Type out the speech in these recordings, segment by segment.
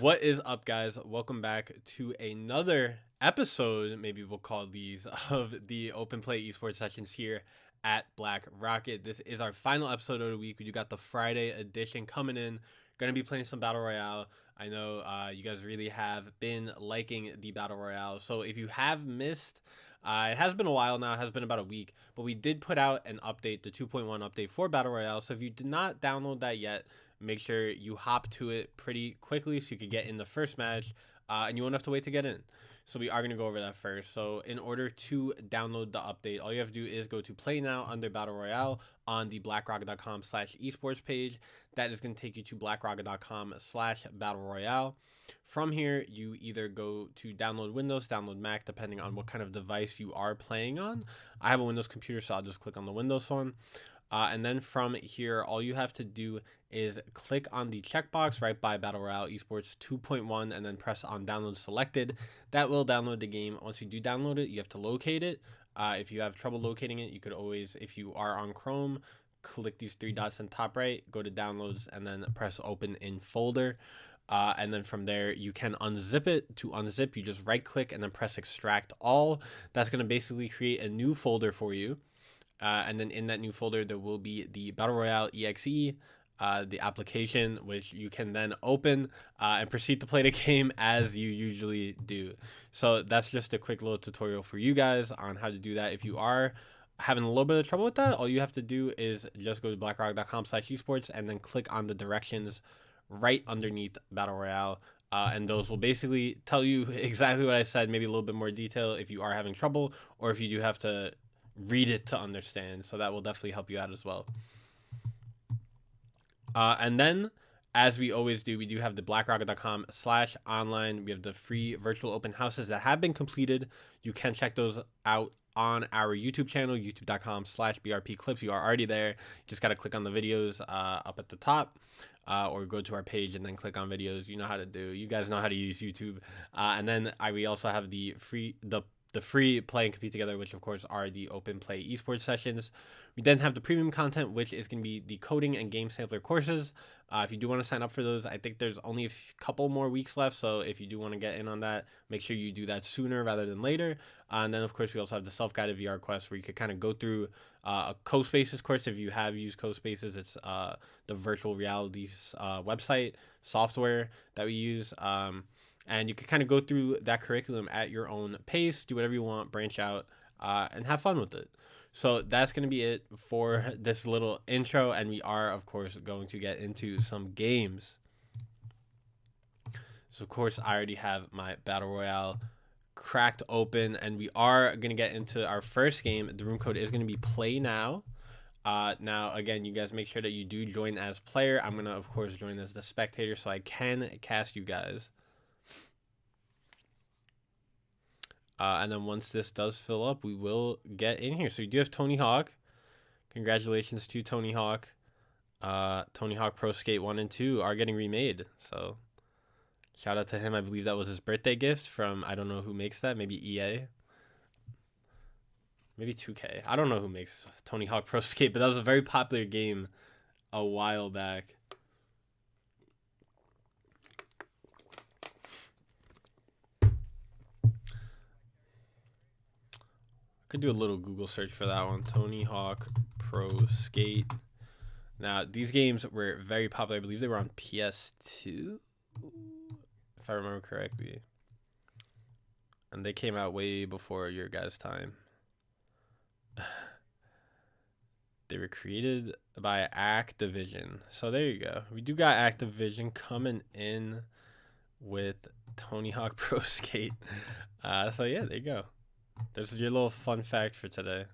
What is up, guys? Welcome back to another episode, maybe we'll call these, of the Open Play Esports sessions here at Black Rocket. This is our final episode of the week. We do got the Friday edition coming in. Going to be playing some Battle Royale. I know you guys really have been liking the Battle Royale. So if you have missed, it has been a while now. It has been about a week. But we did put out an update, the 2.1 update for Battle Royale. So if you did not download that yet, make sure you hop to it pretty quickly so you could get in the first match, and you won't have to wait to get in. So we are going to go over that first. So in order to download the update, all you have to do is go to Play Now under Battle Royale on the blackrocket.com/esports page. That is going to take you to blackrocket.com/Battle Royale. From here, you either go to download Windows, download Mac, depending on what kind of device you are playing on. I have a Windows computer, so I'll just click on the Windows one. And then from here, all you have to do is click on the checkbox right by Battle Royale Esports 2.1 and then press on download selected. That will download the game. Once you do download it, you have to locate it. If you have trouble locating it, you could always, if you are on Chrome, click these three dots in top right, go to downloads, and then press open in folder. And then from there, you can unzip it. To unzip, you just right click and then press extract all. That's going to basically create a new folder for you. And then in that new folder, there will be the Battle Royale EXE, the application, which you can then open and proceed to play the game as you usually do. So that's just a quick little tutorial for you guys on how to do that. If you are having a little bit of trouble with that, all you have to do is just go to blackrock.com/esports and then click on the directions right underneath Battle Royale. And those will basically tell you exactly what I said, maybe a little bit more detail if you are having trouble or if you do have to read it to understand. So that will definitely help you out as well. And then, as we always do, we do have the blackrocket.com/online. We have the free virtual open houses that have been completed. You can check those out on our YouTube channel, youtube.com/BRP clips. You are already there. You just got to click on the videos up at the top. Or go to our page and then click on videos. You know how to do. You guys know how to use YouTube. And then we also have the free play and compete together, which of course are the open play esports sessions. We then have the premium content, which is going to be the coding and game sampler courses. If you do want to sign up for those, I think there's only a couple more weeks left. So if you do want to get in on that, make sure you do that sooner rather than later. And then of course we also have the self-guided VR quest where you could kind of go through a CoSpaces course. If you have used CoSpaces, it's the virtual realities website software that we use. And you can kind of go through that curriculum at your own pace, do whatever you want, branch out, and have fun with it. So that's going to be it for this little intro. And we are, of course, going to get into some games. So, of course, I already have my Battle Royale cracked open. And we are going to get into our first game. The room code is going to be play now. Now, again, you guys make sure that you do join as player. I'm going to, of course, join as the spectator so I can cast you guys. And then once this does fill up, we will get in here. So you do have Tony Hawk. Congratulations to Tony Hawk. Tony Hawk Pro Skate 1 and 2 are getting remade. So shout out to him. I believe that was his birthday gift from, I don't know who makes that. Maybe EA. Maybe 2K. I don't know who makes Tony Hawk Pro Skate, but that was a very popular game a while back. Could do a little Google search for that one. Tony Hawk Pro Skate. Now, these games were very popular. I believe they were on PS2, if I remember correctly. And they came out way before your guys' time. They were created by Activision. So there you go. We do got Activision coming in with Tony Hawk Pro Skate. So yeah, there you go. There's your little fun fact for today.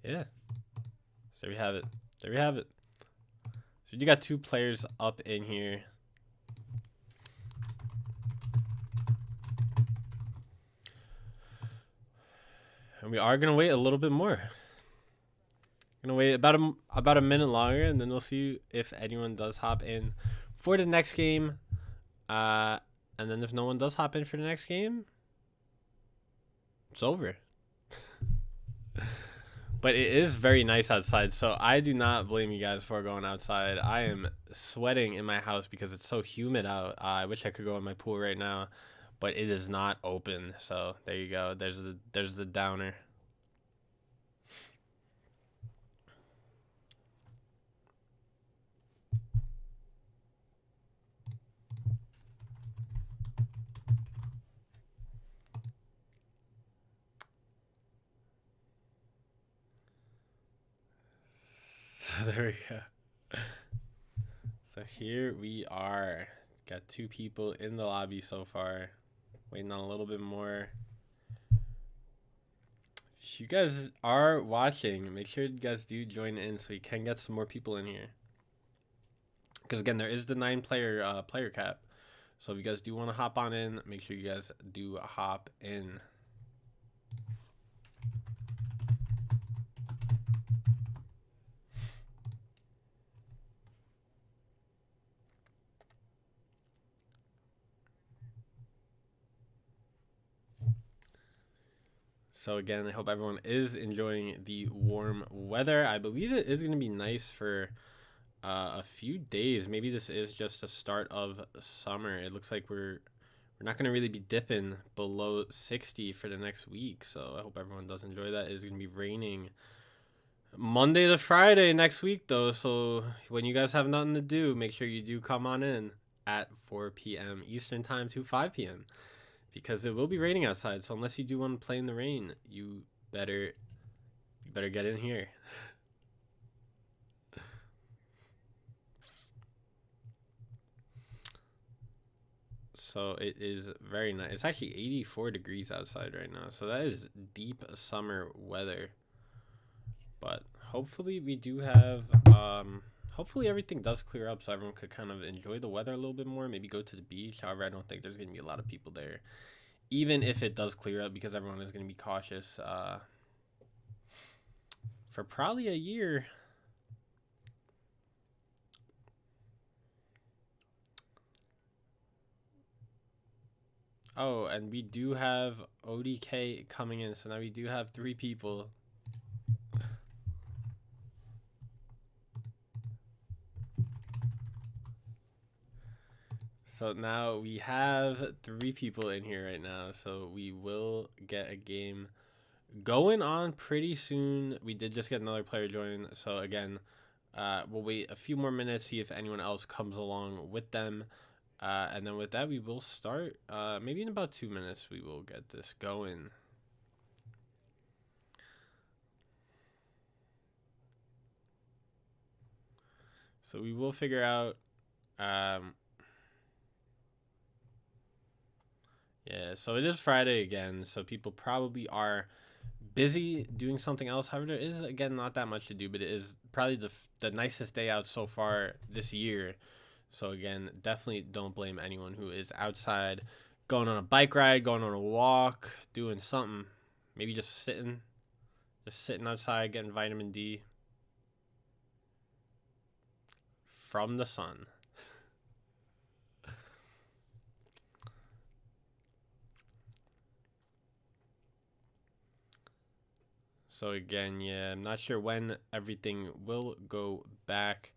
Yeah. So there we have it. There we have it. So you got two players up in here. And we are going to wait a little bit more. Going to wait about a minute longer, and then we'll see if anyone does hop in for the next game. And then if no one does hop in for the next game, it's over. But it is very nice outside, so I do not blame you guys for going outside. I am sweating in my house because it's so humid out. I wish I could go in my pool right now, but it is not open. So there you go. There's the downer. So there we go. So here we are. Got 2 people in the lobby so far. Waiting on a little bit more. If you guys are watching, make sure you guys do join in so we can get some more people in here. Because again, there is the 9-player player cap. So if you guys do want to hop on in, make sure you guys do hop in. So again, I hope everyone is enjoying the warm weather. I believe it is going to be nice for a few days. Maybe this is just the start of summer. It looks like we're not going to really be dipping below 60 for the next week. So I hope everyone does enjoy that. It is going to be raining Monday to Friday next week, though. So when you guys have nothing to do, make sure you do come on in at 4 p.m. Eastern time to 5 p.m. because it will be raining outside. So unless you do want to play in the rain, you better get in here. So it is very nice. It's actually 84 degrees outside right now. So that is deep summer weather. But hopefully we do have hopefully everything does clear up so everyone could kind of enjoy the weather a little bit more, maybe go to the beach. However, I don't think there's going to be a lot of people there, even if it does clear up, because everyone is going to be cautious for probably a year. Oh, and we do have ODK coming in, so now we do have 3 people. So now we have 3 people in here right now, so we will get a game going on pretty soon. We did just get another player join, so again, we'll wait a few more minutes, see if anyone else comes along with them, and then with that we will start. Maybe in about 2 minutes we will get this going. So we will figure out yeah, so it is Friday again, so people probably are busy doing something else. However, there is, again, not that much to do, but it is probably the nicest day out so far this year. So again, definitely don't blame anyone who is outside, going on a bike ride, going on a walk, doing something. Maybe just sitting outside, getting vitamin D from the sun. So again, yeah, I'm not sure when everything will go back.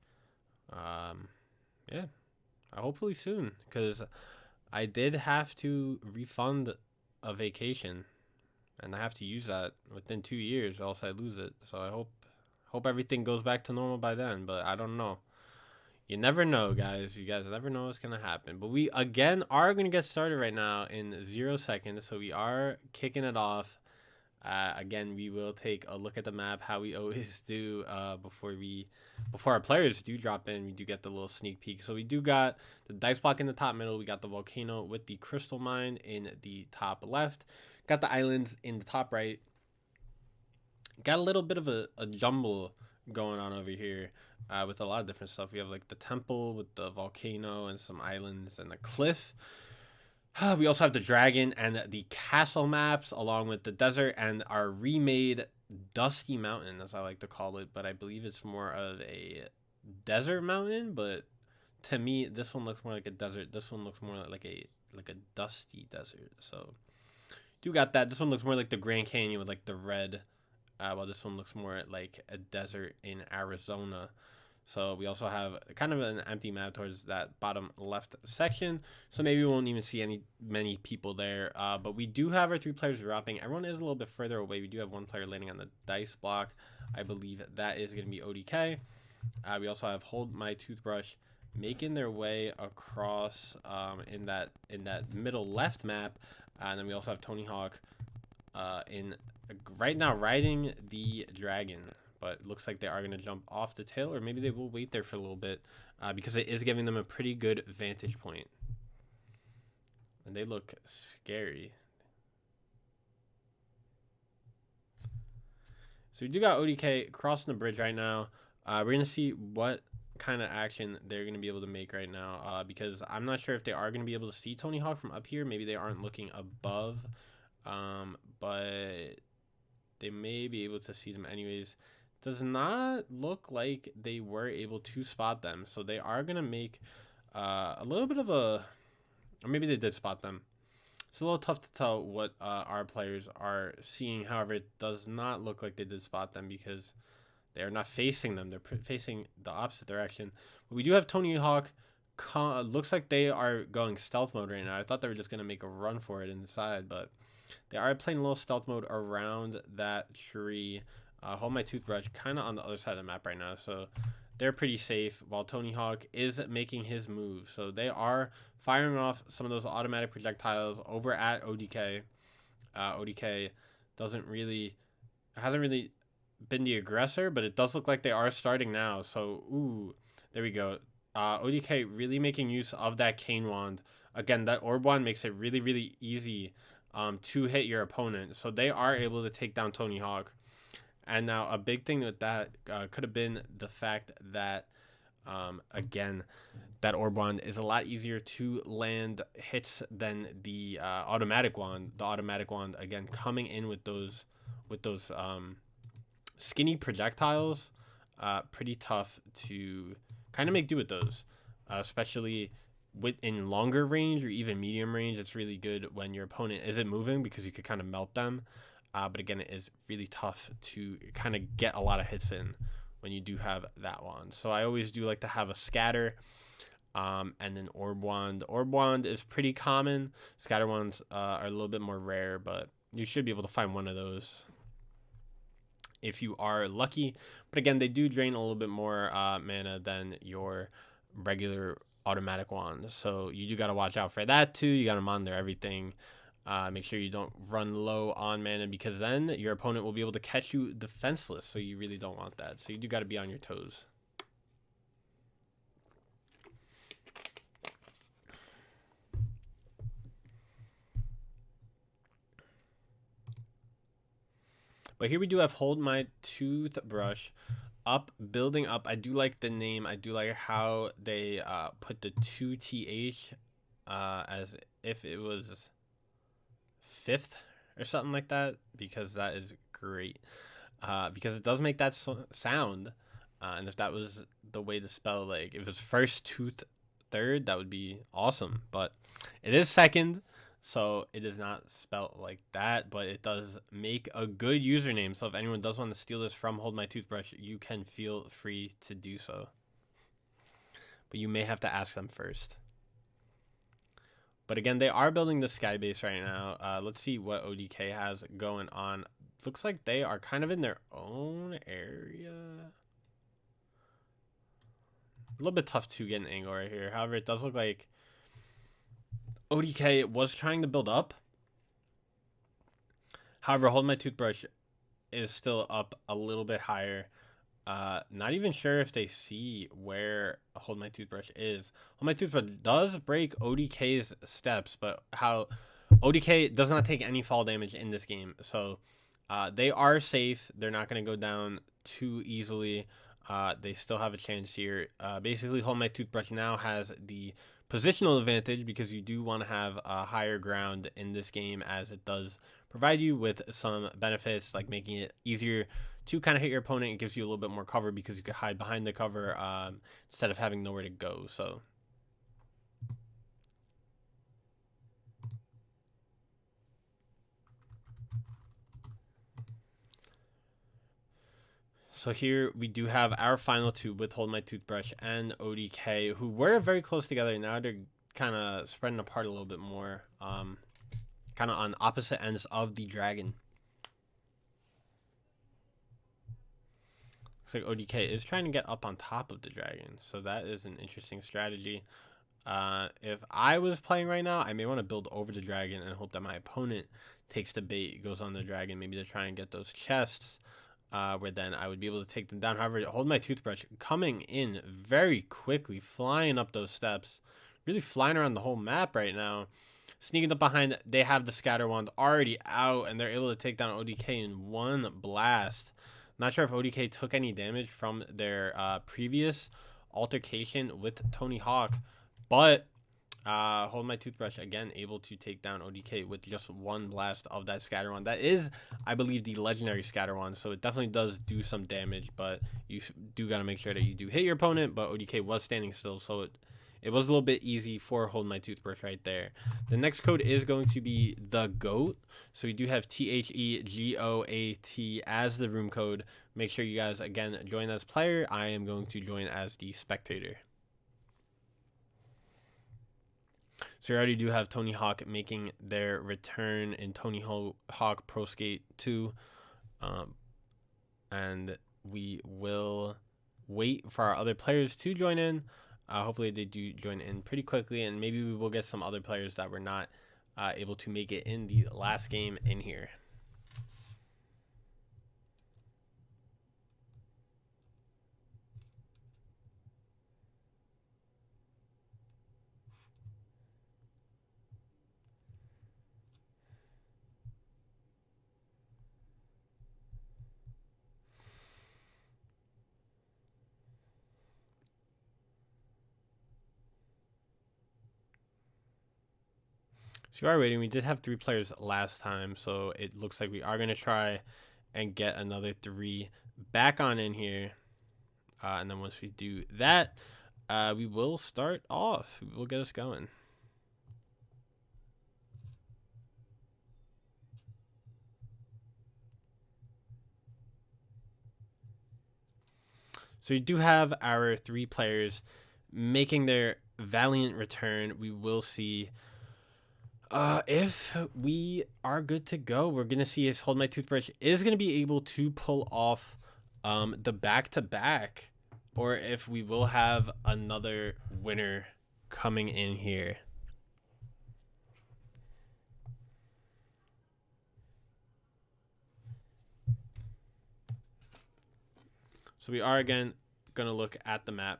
Yeah, hopefully soon, because I did have to refund a vacation, and I have to use that within 2 years, or else I lose it. So I hope everything goes back to normal by then, but I don't know. You never know, guys. You guys never know what's gonna happen. But we again are gonna get started right now in 0 seconds. So we are kicking it off. Again, we will take a look at the map, how we always do, before our players do drop in. We do get the little sneak peek. So we do got the dice block in the top middle. We got the volcano with the crystal mine in the top left. Got the islands in the top right. Got a little bit of a jumble going on over here with a lot of different stuff. We have like the temple with the volcano and some islands and the cliff. We also have the dragon and the castle maps, along with the desert and our remade Dusty Mountain, as I like to call it. But I believe it's more of a desert mountain. But to me, this one looks more like a desert. This one looks more like a dusty desert. So do got that. This one looks more like the Grand Canyon with like the red while this one looks more like a desert in Arizona. So we also have kind of an empty map towards that bottom left section. So maybe we won't even see many people there. But we do have our 3 players dropping. Everyone is a little bit further away. We do have 1 player landing on the dice block. I believe that is going to be ODK. We also have Hold My Toothbrush making their way across in that middle left map. And then we also have Tony Hawk right now riding the dragon. But it looks like they are going to jump off the tail, or maybe they will wait there for a little bit because it is giving them a pretty good vantage point. And they look scary. So we do got ODK crossing the bridge right now. We're going to see what kind of action they're going to be able to make right now because I'm not sure if they are going to be able to see Tony Hawk from up here. Maybe they aren't looking above, but they may be able to see them anyways. Does not look like they were able to spot them, so they are going to make a little bit of a, or maybe they did spot them. It's a little tough to tell what our players are seeing. However, it does not look like they did spot them because they are not facing them. They're facing the opposite direction. But we do have Tony Hawk. Looks like they are going stealth mode right now. I thought they were just going to make a run for it inside, but they are playing a little stealth mode around that tree. Hold My Toothbrush kind of on the other side of the map right now, so they're pretty safe while Tony Hawk is making his move. So they are firing off some of those automatic projectiles over at ODK. ODK hasn't really been the aggressor, but it does look like they are starting now. So ooh, there we go. ODK really making use of that cane wand. Again, that orb wand makes it really easy to hit your opponent. So they are able to take down Tony Hawk. And now a big thing with that could have been the fact that, again, that orb wand is a lot easier to land hits than the automatic wand. The automatic wand, again, coming in with those skinny projectiles, pretty tough to kind of make do with those, especially in longer range or even medium range. It's really good when your opponent isn't moving because you could kind of melt them. But again, it is really tough to kind of get a lot of hits in when you do have that wand. So I always do like to have a scatter and then orb wand. Orb wand is pretty common. Scatter wands are a little bit more rare, but you should be able to find one of those if you are lucky. But again, they do drain a little bit more mana than your regular automatic wand. So you do got to watch out for that too. You got to monitor everything. Make sure you don't run low on mana because then your opponent will be able to catch you defenseless. So you really don't want that. So you do got to be on your toes. But here we do have Hold My Toothbrush building up. I do like the name. I do like how they put the 2th as if it was fifth or something like that, because that is great, because it does make that sound, and if that was the way to spell, like if it was first tooth third, that would be awesome, but it is second, so it is not spelled like that, but it does make a good username. So if anyone does want to steal this from Hold My Toothbrush, you can feel free to do so, but you may have to ask them first. But again, they are building the sky base right now. Let's see what ODK has going on. Looks like they are kind of in their own area. A little bit tough to get an angle right here. However, it does look like ODK was trying to build up. However, Hold My Toothbrush is still up a little bit higher. Not even sure if they see where Hold My Toothbrush is. Hold My Toothbrush does break ODK's steps, but how ODK does not take any fall damage in this game. So they are safe. They're not going to go down too easily. They still have a chance here. Basically, Hold My Toothbrush now has the positional advantage because you do want to have a higher ground in this game, as it does provide you with some benefits like making it easier to kind of hit your opponent. It gives you a little bit more cover because you could hide behind the cover instead of having nowhere to go. So So here we do have our final two with Hold My Toothbrush and ODK, who were very close together. Now they're kind of spreading apart a little bit more, kind of on opposite ends of the dragon. Looks like ODK is trying to get up on top of the dragon, so that is an interesting strategy. If I was playing right now, I may want to build over the dragon and hope that my opponent takes the bait, goes on the dragon, maybe to try and get those chests, where then I would be able to take them down. However, Hold My Toothbrush coming in very quickly, flying up those steps, really flying around the whole map right now. Sneaking up behind, they have the scatter wand already out, and they're able to take down ODK in one blast. Not sure if ODK took any damage from their previous altercation with Tony Hawk, but Hold My Toothbrush, again, able to take down ODK with just one blast of that scatter wand. That is, I believe, the legendary scatter wand, so it definitely does do some damage, but you do got to make sure that you do hit your opponent. But ODK was standing still, so it was a little bit easy for Hold My Toothbrush right there. The next code is going to be the GOAT. So we do have THEGOAT as the room code. Make sure you guys, again, join as player. I am going to join as the spectator. So we already do have Tony Hawk making their return in Tony Hawk Pro Skate 2. And we will wait for our other players to join in. Hopefully they do join in pretty quickly, and maybe we will get some other players that were not able to make it in the last game in here. So we are waiting. We did have 3 players last time, so it looks like we are going to try and get another 3 back on in here. And then once we do that, we will start off. We will get us going. So we do have our 3 players making their valiant return. We will see if we are good to go. We're going to see if Hold My Toothbrush is going to be able to pull off the back-to-back, or if we will have another winner coming in here. So we are, again, going to look at the map.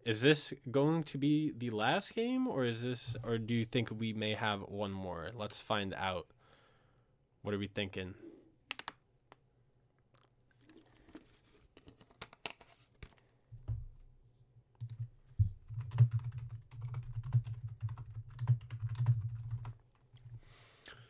Is this going to be the last game, or do you think we may have one more? Let's find out. What are we thinking?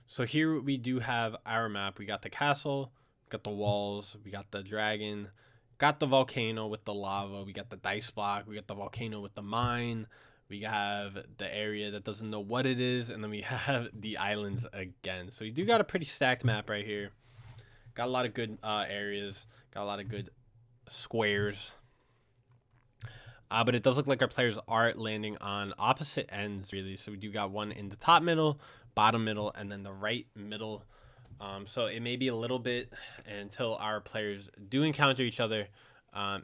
So here we do have our map. We got the castle, we got the walls, we got the dragon, got the volcano with the lava, we got the dice block, we got the volcano with the mine, we have the area that doesn't know what it is, and then we have the islands again. So we do got a pretty stacked map right here. Got a lot of good areas, got a lot of good squares. But it does look like our players are landing on opposite ends, really. So we do got one in the top middle, bottom middle, and then the right middle. So it may be a little bit until our players do encounter each other.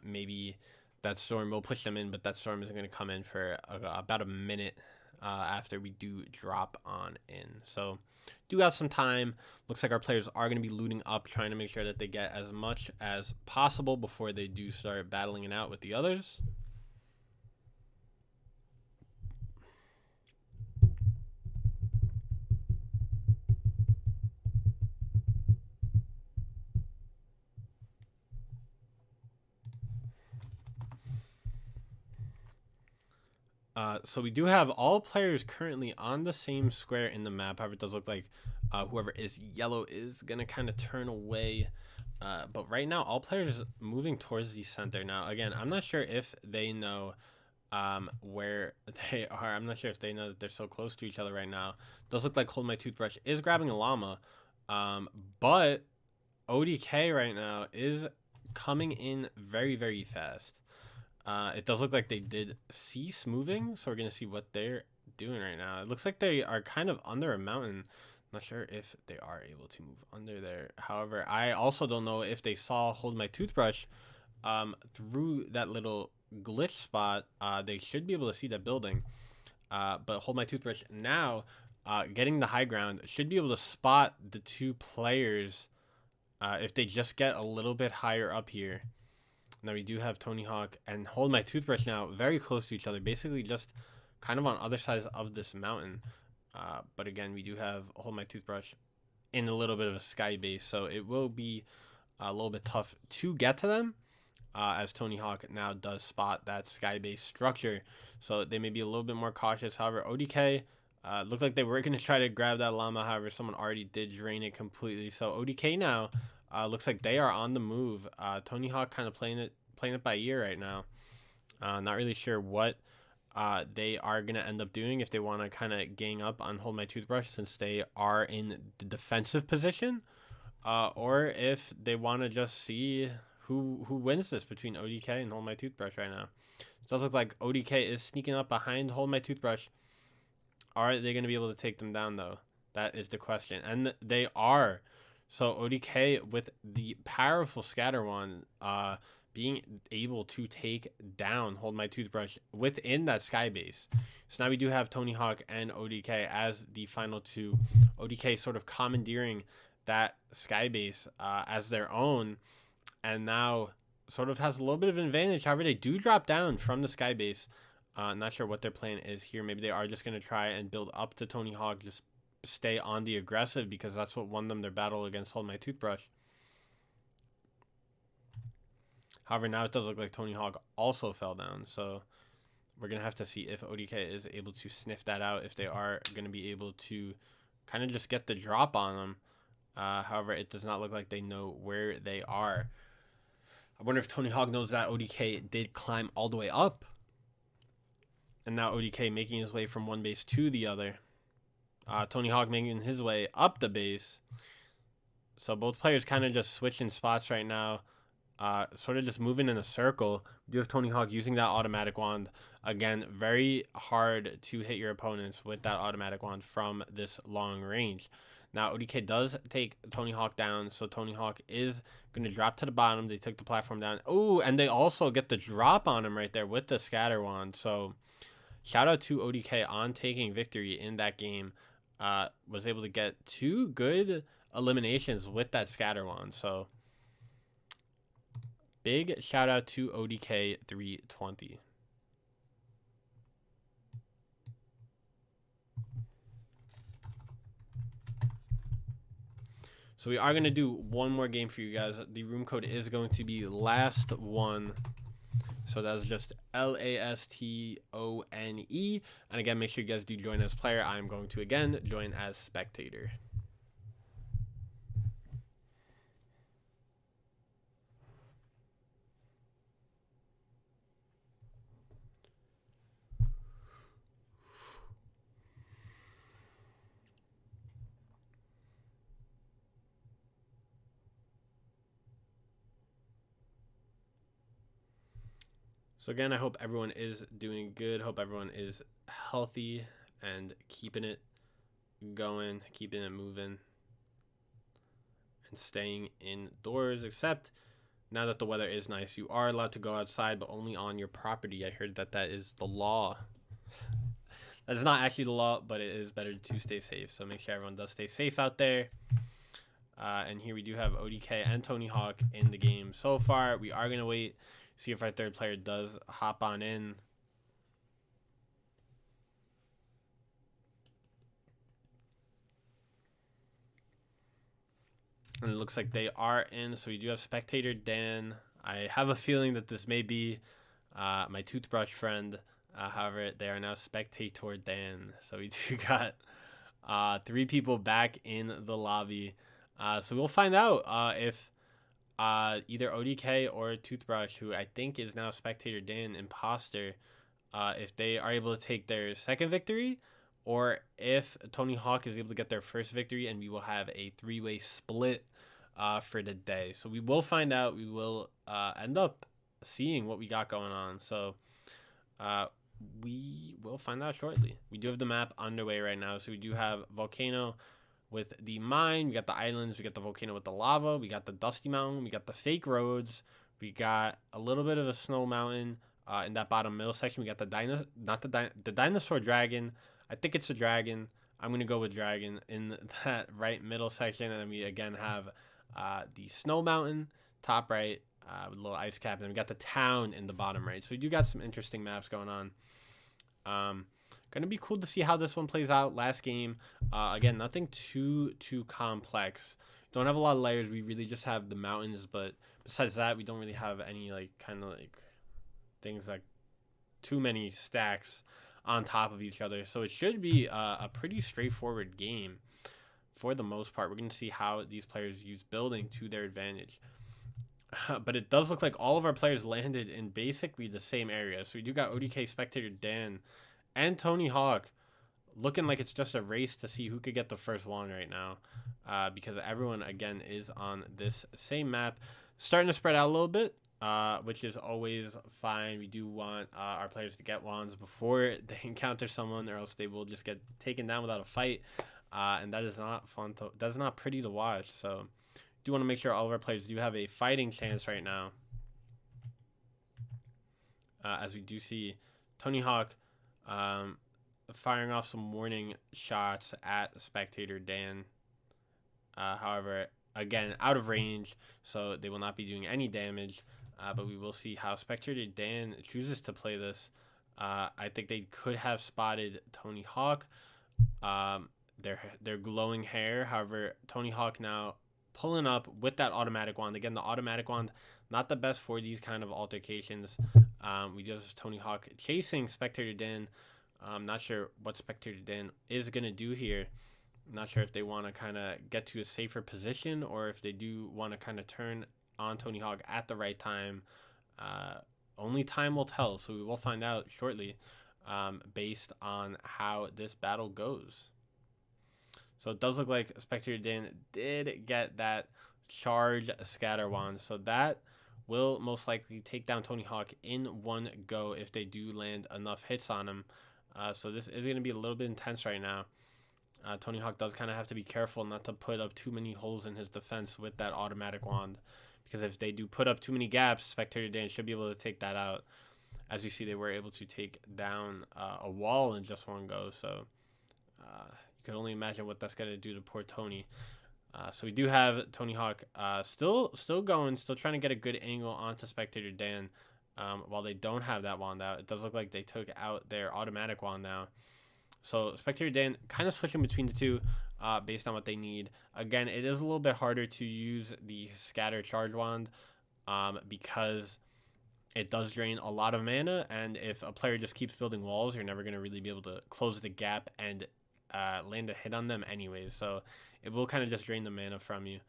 Maybe that storm will push them in, but that storm is going to come in for about a minute after we do drop on in. So do got some time. Looks like our players are going to be looting up, trying to make sure that they get as much as possible before they do start battling it out with the others. So we do have all players currently on the same square in the map. However, it does look like whoever is yellow is going to kind of turn away. But right now, all players moving towards the center. Now, again, I'm not sure if they know where they are. I'm not sure if they know that they're so close to each other right now. It does look like Hold My Toothbrush is grabbing a llama. But ODK right now is coming in very, very fast. It does look like they did cease moving, so we're going to see what they're doing right now. It looks like they are kind of under a mountain. Not sure if they are able to move under there. However, I also don't know if they saw Hold My Toothbrush through that little glitch spot. They should be able to see that building. But Hold My Toothbrush now, getting the high ground, should be able to spot the two players if they just get a little bit higher up here. Now we do have Tony Hawk and Hold My Toothbrush now very close to each other, basically just kind of on other sides of this mountain. But again, we do have Hold My Toothbrush in a little bit of a sky base, so it will be a little bit tough to get to them, as Tony Hawk now does spot that sky base structure. So they may be a little bit more cautious. However, ODK looked like they were going to try to grab that llama. However, someone already did drain it completely. So ODK now looks like they are on the move. Tony Hawk kind of playing it by ear right now. Not really sure what they are going to end up doing, if they want to kind of gang up on Hold My Toothbrush since they are in the defensive position, or if they want to just see who wins this between ODK and Hold My Toothbrush right now. It does look like ODK is sneaking up behind Hold My Toothbrush. Are they going to be able to take them down, though? That is the question. And they are. So ODK with the powerful scatter wand, being able to take down Hold My Toothbrush within that sky base. So now we do have Tony Hawk and ODK as the final two. ODK sort of commandeering that sky base as their own, and now sort of has a little bit of an advantage. However, they do drop down from the sky base. Not sure what their plan is here. Maybe they are just going to try and build up to Tony Hawk, just stay on the aggressive, because that's what won them their battle against Hold My Toothbrush. However, now it does look like Tony Hawk also fell down, so we're going to have to see if ODK is able to sniff that out, if they are going to be able to kind of just get the drop on them. However, it does not look like they know where they are. I wonder if Tony Hawk knows that ODK did climb all the way up, and now ODK making his way from one base to the other. Tony Hawk making his way up the base. So both players kind of just switching spots right now. Sort of just moving in a circle. We do have Tony Hawk using that automatic wand. Again, very hard to hit your opponents with that automatic wand from this long range. Now, ODK does take Tony Hawk down, so Tony Hawk is going to drop to the bottom. They took the platform down. Oh, and they also get the drop on him right there with the scatter wand. So shout out to ODK on taking victory in that game. Was able to get 2 good eliminations with that scatter wand. So big shout out to ODK 320. So we are going to do one more game for you guys. The room code is going to be last one. So that's just LASTONE. And again, make sure you guys do join as player. I'm going to, again, join as spectator. So again, I hope everyone is doing good. Hope everyone is healthy and keeping it going, keeping it moving, and staying indoors. Except now that the weather is nice, you are allowed to go outside, but only on your property. I heard that that is the law. That is not actually the law, but it is better to stay safe. So make sure everyone does stay safe out there. And here we do have ODK and Tony Hawk in the game so far. We are going to wait, see if our third player does hop on in. And it looks like they are in. So we do have Spectator Dan. I have a feeling that this may be my toothbrush friend. However, they are now Spectator Dan. So we do got 3 people back in the lobby. So we'll find out if either ODK or Toothbrush, who I think is now Spectator Dan, Imposter, if they are able to take their second victory, or if Tony Hawk is able to get their first victory, and we will have a 3-way split for the day. So we will find out. We will end up seeing what we got going on. So we will find out shortly. We do have the map underway right now. So we do have volcano with the mine. We got the islands. We got the volcano with the lava. We got the dusty mountain. We got the fake roads. We got a little bit of a snow mountain in that bottom middle section. We got the dinosaur dragon. I think it's a dragon. I'm gonna go with dragon in that right middle section, and then we again have the snow mountain top right with a little ice cap, and then we got the town in the bottom right. So we do got some interesting maps going on. Gonna be cool to see how this one plays out. Last game, again, nothing too complex. Don't have a lot of layers. We really just have the mountains, but besides that, we don't really have any kind of things like too many stacks on top of each other. So it should be a pretty straightforward game for the most part. We're going to see how these players use building to their advantage. But it does look like all of our players landed in basically the same area. So we do got ODK, Spectator Dan, and Tony Hawk looking like it's just a race to see who could get the first one right now. Because everyone, again, is on this same map. Starting to spread out a little bit, which is always fine. We do want our players to get wands before they encounter someone, or else they will just get taken down without a fight. And that is not fun. That's not pretty to watch. So do want to make sure all of our players do have a fighting chance right now. As we do see Tony Hawk firing off some warning shots at Spectator Dan. However, again, out of range, so they will not be doing any damage. But we will see how Spectator Dan chooses to play this. I think they could have spotted Tony Hawk. Their glowing hair. However, Tony Hawk now pulling up with that automatic wand. Again, the automatic wand, not the best for these kind of altercations. We just have Tony Hawk chasing Spectator Dan. I'm not sure what Spectator Dan is going to do here. I'm not sure if they want to kind of get to a safer position, or if they do want to kind of turn on Tony Hawk at the right time. Only time will tell, so we will find out shortly based on how this battle goes. So it does look like Spectator Dan did get that charge scatter wand, so that will most likely take down Tony Hawk in one go if they do land enough hits on him. So this is going to be a little bit intense right now. Tony Hawk does kind of have to be careful not to put up too many holes in his defense with that automatic wand, because if they do put up too many gaps, Spectator Dan should be able to take that out. As you see, they were able to take down a wall in just one go, so you can only imagine what that's going to do to poor Tony. So we do have Tony Hawk still going, still trying to get a good angle onto Spectator Dan while they don't have that wand out. It does look like they took out their automatic wand now. So Spectator Dan kind of switching between the two based on what they need. Again, it is a little bit harder to use the scatter charge wand because it does drain a lot of mana, and if a player just keeps building walls, you're never going to really be able to close the gap and land a hit on them anyways. So it will kind of just drain the mana from you.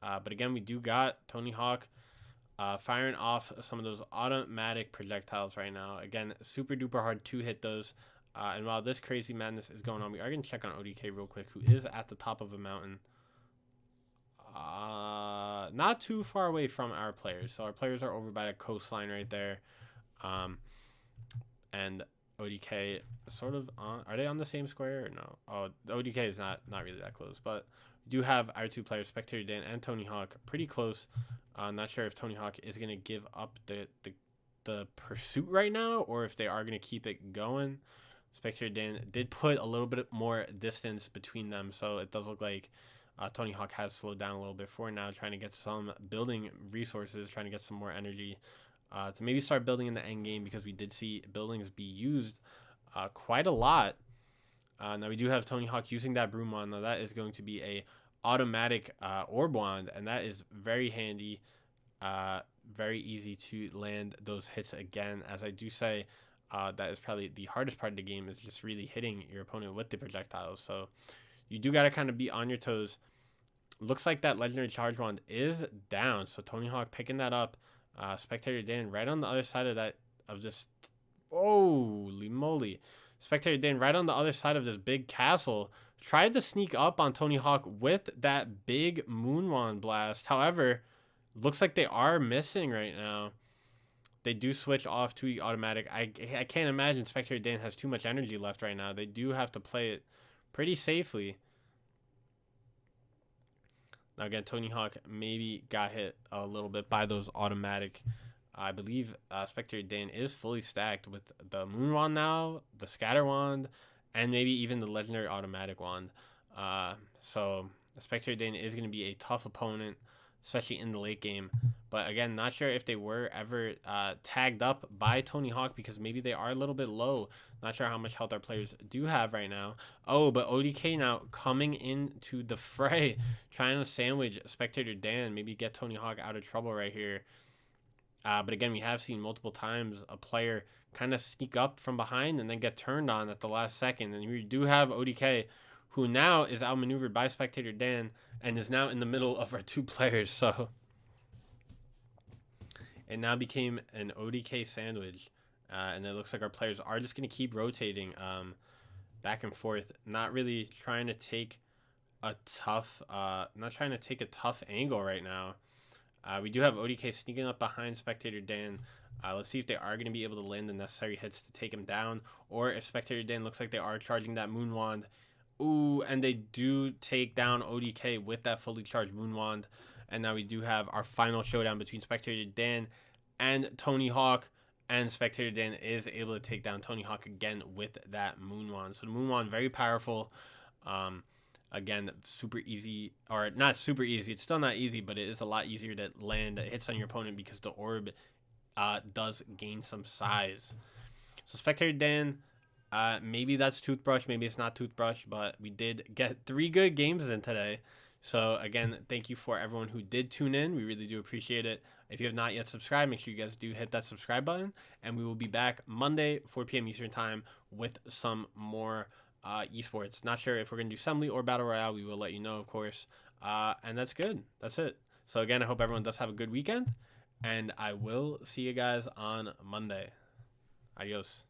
But again, we do got Tony Hawk firing off some of those automatic projectiles right now. Again, super duper hard to hit those. And while this crazy madness is going on, we are going to check on ODK real quick, who is at the top of a mountain. Not too far away from our players. So our players are over by the coastline right there. And ODK sort of on, are they on the same square or no? Oh, ODK is not really that close, but we do have our two players, Spectator Dan and Tony Hawk, pretty close. Not sure if Tony Hawk is going to give up the pursuit right now, or if they are going to keep it going. Spectator Dan did put a little bit more distance between them, so it does look like Tony Hawk has slowed down a little bit for now, trying to get some building resources, trying to get some more energy to maybe start building in the end game, because we did see buildings be used quite a lot. Now we do have Tony Hawk using that broom wand. Now that is going to be a automatic orb wand, and that is very handy, very easy to land those hits again. As I do say, that is probably the hardest part of the game, is just really hitting your opponent with the projectiles. So you do got to kind of be on your toes. Looks like that legendary charge wand is down, so Tony Hawk picking that up. Spectator Dan right on the other side of that, of this, holy moly, Spectator Dan right on the other side of this big castle, tried to sneak up on Tony Hawk with that big Moonwand blast. However, looks like they are missing right now. They do switch off to the automatic. I can't imagine Spectator Dan has too much energy left right now. They do have to play it pretty safely. Now again, Tony Hawk maybe got hit a little bit by those automatic. I believe Spectator Dan is fully stacked with the Moon Wand now, the Scatter Wand, and maybe even the Legendary Automatic Wand. So Spectator Dan is going to be a tough opponent, especially in the late game. But again, not sure if they were ever tagged up by Tony Hawk, because maybe they are a little bit low. Not sure how much health our players do have right now. Oh, but ODK now coming into the fray, trying to sandwich Spectator Dan, maybe get Tony Hawk out of trouble right here. But again, we have seen multiple times a player kind of sneak up from behind and then get turned on at the last second. And we do have ODK, who now is outmaneuvered by Spectator Dan and is now in the middle of our two players. So it now became an ODK sandwich. And it looks like our players are just going to keep rotating back and forth, not really trying to take a tough angle right now. We do have ODK sneaking up behind Spectator Dan. Let's see if they are going to be able to land the necessary hits to take him down, or if Spectator Dan looks like they are charging that Moon Wand. Ooh, and they do take down ODK with that fully charged Moon Wand. And now we do have our final showdown between Spectator Dan and Tony Hawk. And Spectator Dan is able to take down Tony Hawk again with that Moon Wand. So the Moon Wand, very powerful. Again, super easy, or not super easy. It's still not easy, but it is a lot easier to land hits on your opponent because the orb does gain some size. So Spectator Dan, maybe that's Toothbrush, maybe it's not Toothbrush, but we did get 3 good games in today. So again, thank you for everyone who did tune in. We really do appreciate it. If you have not yet subscribed, make sure you guys do hit that subscribe button. And we will be back Monday, 4 p.m. Eastern time with some more esports. Not sure if we're going to do Assembly or Battle Royale. We will let you know, of course. And that's good. That's it. So again, I hope everyone does have a good weekend. And I will see you guys on Monday. Adios.